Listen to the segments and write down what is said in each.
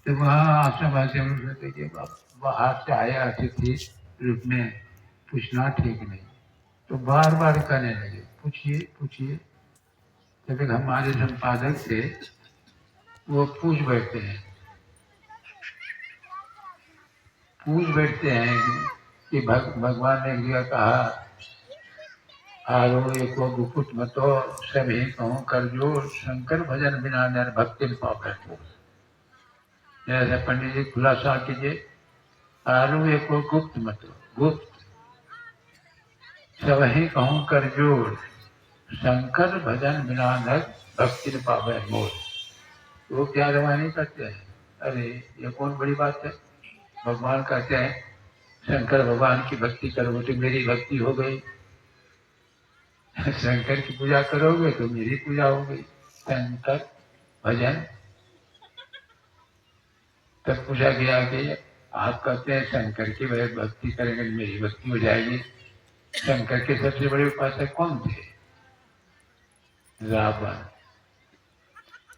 तो वहाँ आश्रम आश्रम रहते कि बाहर से आया अतिथि रूप में पूछना ठीक नहीं। तो बार बार कहने लगे पूछिए पूछिए। जब तक हमारे संपादक थे वो पूछ बैठते हैं कि भगवान ने दिया कहा आरो एको गुकुट मतो सभी कहूँ कर जोर शंकर भजन बिना नर भक्ति पाप है। जैसे पंडित जी खुलासा कीजिए। आरो एको गुप्त मतो गुप्त सभी कहूँ कर जोर शंकर भजन बिना नर भक्ति पाप है मोर। वो क्या रवानी करते हैं। अरे ये कौन बड़ी बात है। भगवान कहते हैं शंकर भगवान की भक्ति करोगे तो मेरी भक्ति हो गई। शंकर की पूजा करोगे तो मेरी पूजा हो गई। शंकर भजन। तब पूछा गया कि आप कहते हैं शंकर की भक्ति करेंगे तो मेरी भक्ति हो जाएगी। शंकर के सबसे बड़े उपासक कौन थे। रावण।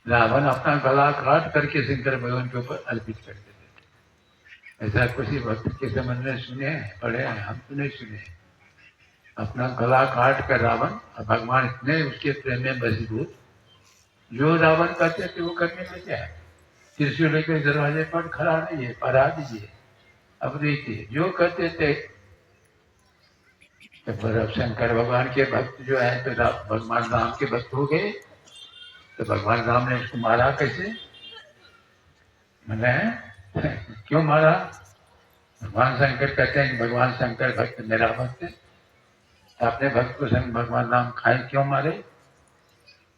रावण अपना गला काट करके शंकर भगवान के ऊपर अर्पित कर देते। ऐसा किसी भक्त के संबंध में सुने हैं पढ़े हैं। हम तो नहीं सुने। अपना गला काट कर रावण भगवान इतने उसके प्रेम में बसीभूत जो रावण कहते थे वो करने में क्या है। त्रिशूल लेकर दरवाजे पर खड़ा नहीं है पढ़ा दीजिए। अब देखिए जो कहते थे तो फिर शंकर भगवान के भक्त जो है तो भगवान राम के भक्त हो गए। तो भगवान राम ने उसको मारा कैसे। मैंने क्यों मारा। भगवान शंकर कहते हैं कि भगवान शंकर भक्त मेरा भक्त है। अपने भक्त को भगवान राम खाए क्यों मारे।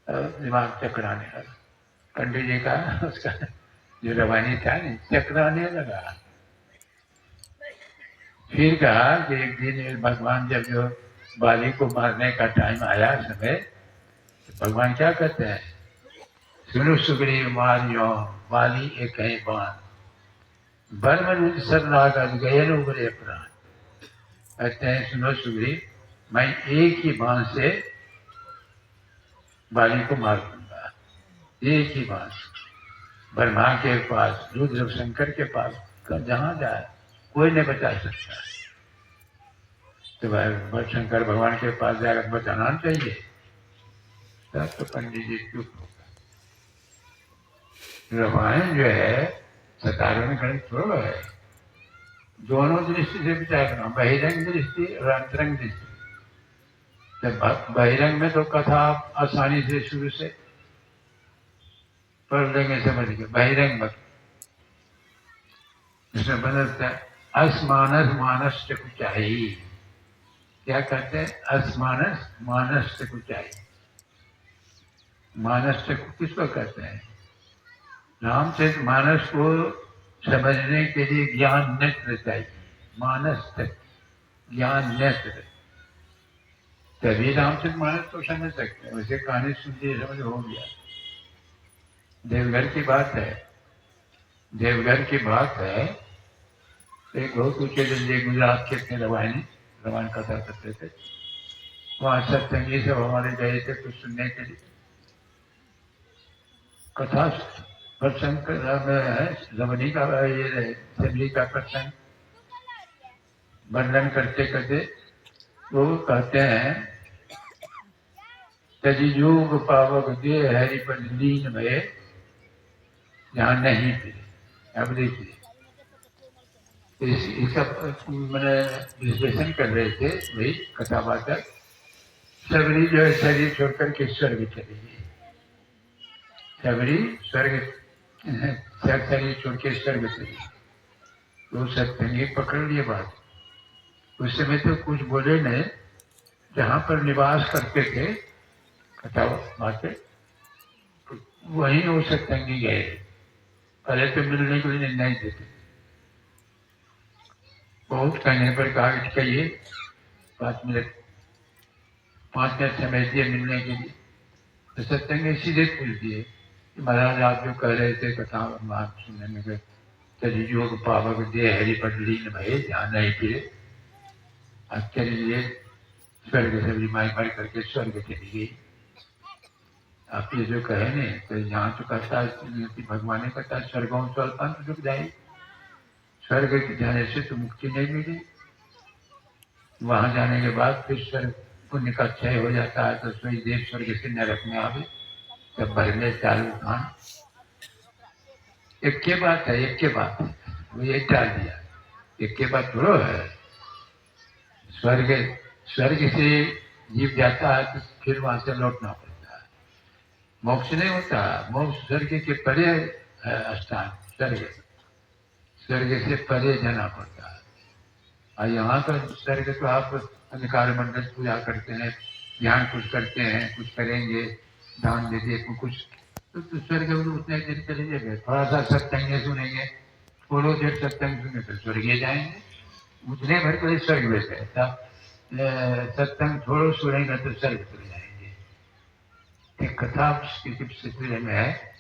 दिमाग चकराने लगा। पंडित जी का उसका जो रवानी था नहीं चकराने लगा। फिर कहा कि एक दिन भगवान जब जो बाली को मारने का टाइम आया समय तो भगवान क्या कहते हैं सुनो सुग्रीव मारियो बाली एक ही बाण बर्म शरणागत गए उबरे प्राण। कहते हैं सुनो सुग्रीव मैं एक ही बाण से बाली को मार दूंगा। एक ही बाण ब्रह्मा के पास रुद्र शंकर के पास जहां जाए कोई नहीं बचा सकता। तो भाई शंकर भगवान के पास जाकर बचाना चाहिए। तब तो पंडित जी चुप हो गए। रामायण जो है साधारण गणित थोड़ा है। दोनों दृष्टि से विचार करना बहिरंग दृष्टि और अंतरंग दृष्टि। तो बहिरंग में तो कथा आसानी से शुरू से पढ़ लेंगे समझ के। बहिरंग मत इसमें बदलता है असमानस मानस ऊंचाई। क्या कहते हैं असमानस मानस ऊंचाई। मानस किसको कहते हैं। रामचरित मानस को समझने के लिए ज्ञान नेत्र चाहिए। मानस तक ज्ञान नेत्र तभी रामचरित मानस को समझ सकते हैं। वैसे कहानी सुनती समझ हो गया। देवघर की बात है। देवघर की बात है। एक बहुत ऊंचे जल्दी गुजरात के थे रवायण कथा करते थे। वहां सत्संगी सब हमारे गए थे कुछ सुनने के लिए। कथा प्रसंग है रमणी का ये शबरी का प्रसंग वर्णन करते करते वो कहते हैं तजियोग पावक दे हरि पर लीन भये जहाँ नहीं थे। अब देखिए इसका मैंने विश्लेषण कर रहे थे वही कथावाचक। शबरी जो है शरीर छोड़कर के स्वर्ग चली गई। शबरी स्वर्ग शरीर छोड़ के स्वर्ग चली। तो सत्संगी पकड़ लिए बात। उस समय तो कुछ बोले नहीं। जहाँ पर निवास करते थे कथा बातें वहीं वो सत्संगी गए। पहले तो मिलने के लिए नहीं देते। बहुत कहने पर कहा कि कहिए 5 मिनट समय दिए मिलने के लिए। तो सत्संगी सीधे पूछ दिए कि महाराज आप जो कह रहे थे कथा आप सुनने में गए तजियोग पावक दे हरि पर लीन भये जहाँ नहीं फिरे। अब चले लिए स्वर्ग से माई भर करके स्वर्ग चली गई। आप ये जो कहे नहीं तो यहाँ तो कहता है कि भगवान ने कहता है स्वर्गों स्वल्पंत रुक जाए, स्वर्ग के जाने से तो मुक्ति नहीं मिली, वहां जाने के बाद फिर स्वर्ग पुण्य का क्षय हो जाता है तो सोई देव स्वर्ग से नरक में आवे, जब भरने चालू खान एक के बात है, एक के बात है, वो ये टाल दिया, एक के बात थोड़ो है। स्वर्ग स्वर्ग से जीव जाता है तो फिर वहां से लौटना पड़ता है, मोक्ष नहीं होता, मोक्ष स्वर्ग के परे है स्थान, स्वर्ग स्वर्ग से परे जाना पड़ता है। और यहाँ तो स्वर्ग तो आप अधिकार मंडल पूजा करते हैं, ध्यान कुछ करते हैं, कुछ करेंगे, दान दे दिए कुछ, तो स्वर्ग उतने देर चले जाएंगे, थोड़ा सा सत्संग सुनेंगे, थोड़ा देर सत्संग सुने तो स्वर्ग जाएंगे, उतने भर को स्वर्ग में रहता, सत्संग थोड़ा सुनेंगे तो स्वर्ग चले जाएंगे। एक कथा में है